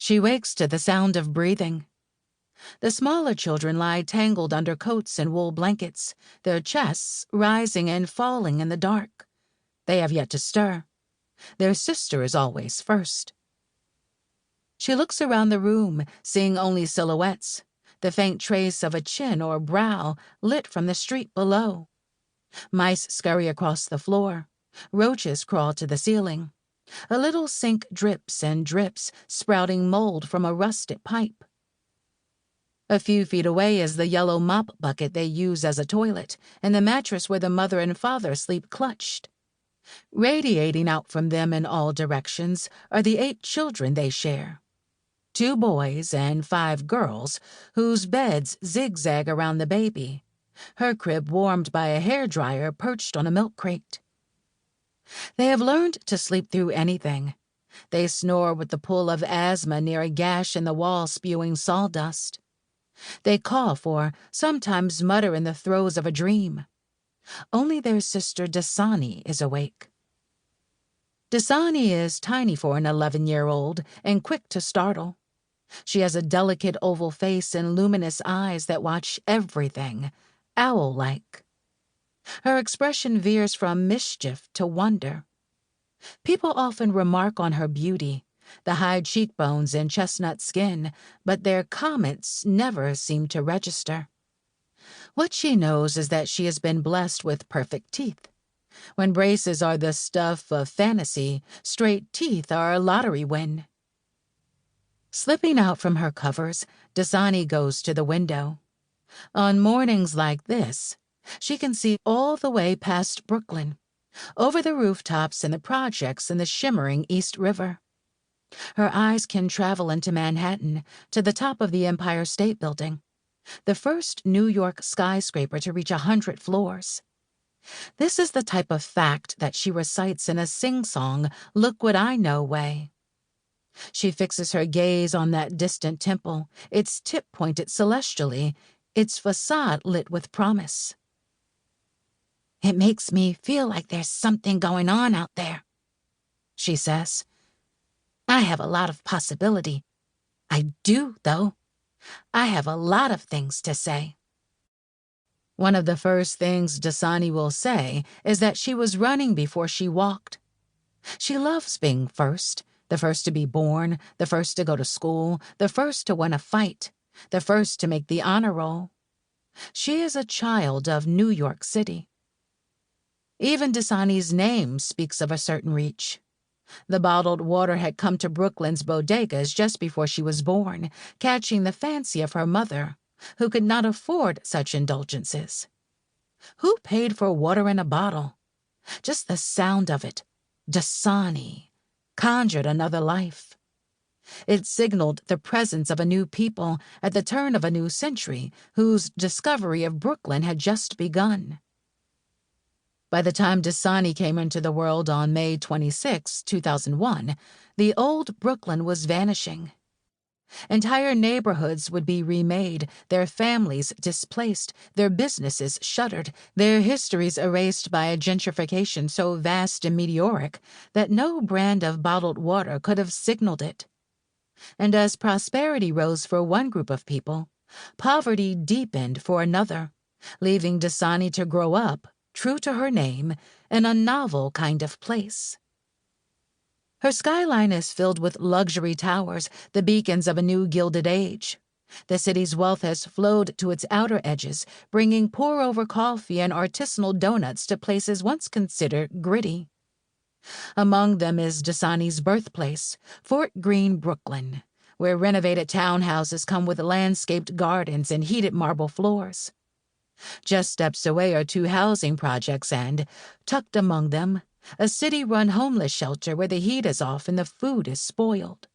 She wakes to the sound of breathing. The smaller children lie tangled under coats and wool blankets, their chests rising and falling in the dark. They have yet to stir. Their sister is always first. She looks around the room, seeing only silhouettes, the faint trace of a chin or brow lit from the street below. Mice scurry across the floor. Roaches crawl to the ceiling. A little sink drips and drips, sprouting mold from a rusted pipe. A few feet away is the yellow mop bucket they use as a toilet, and the mattress where the mother and father sleep clutched. Radiating out from them in all directions are the 8 children they share. 2 boys and 5 girls, whose beds zigzag around the baby, her crib warmed by a hairdryer perched on a milk crate. They have learned to sleep through anything. They snore with the pull of asthma near a gash in the wall spewing sawdust. They cough or sometimes mutter in the throes of a dream. Only their sister Dasani is awake. Dasani is tiny for an 11-year-old and quick to startle. She has a delicate oval face and luminous eyes that watch everything, owl-like. Her expression veers from mischief to wonder. People often remark on her beauty, the high cheekbones and chestnut skin, but their comments never seem to register. What she knows is that she has been blessed with perfect teeth. When braces are the stuff of fantasy, straight teeth are a lottery win. Slipping out from her covers, Dasani goes to the window. On mornings like this, she can see all the way past Brooklyn, over the rooftops and the projects in the shimmering East River. Her eyes can travel into Manhattan, to the top of the Empire State Building, the first New York skyscraper to reach 100 floors. This is the type of fact that she recites in a sing-song, look what I know way. She fixes her gaze on that distant temple, its tip pointed celestially, its facade lit with promise. It makes me feel like there's something going on out there, she says. I have a lot of possibility. I do, though. I have a lot of things to say. One of the first things Dasani will say is that she was running before she walked. She loves being first, the first to be born, the first to go to school, the first to win a fight, the first to make the honor roll. She is a child of New York City. Even Dasani's name speaks of a certain reach. The bottled water had come to Brooklyn's bodegas just before she was born, catching the fancy of her mother, who could not afford such indulgences. Who paid for water in a bottle? Just the sound of it, Dasani, conjured another life. It signaled the presence of a new people at the turn of a new century, whose discovery of Brooklyn had just begun. By the time Dasani came into the world on May 26, 2001, the old Brooklyn was vanishing. Entire neighborhoods would be remade, their families displaced, their businesses shuttered, their histories erased by a gentrification so vast and meteoric that no brand of bottled water could have signaled it. And as prosperity rose for one group of people, poverty deepened for another, leaving Dasani to grow up, true to her name, in a novel kind of place. Her skyline is filled with luxury towers, the beacons of a new gilded age. The city's wealth has flowed to its outer edges, bringing pour-over coffee and artisanal donuts to places once considered gritty. Among them is Dasani's birthplace, Fort Greene, Brooklyn, where renovated townhouses come with landscaped gardens and heated marble floors. Just steps away are 2 housing projects and, tucked among them, a city-run homeless shelter where the heat is off and the food is spoiled.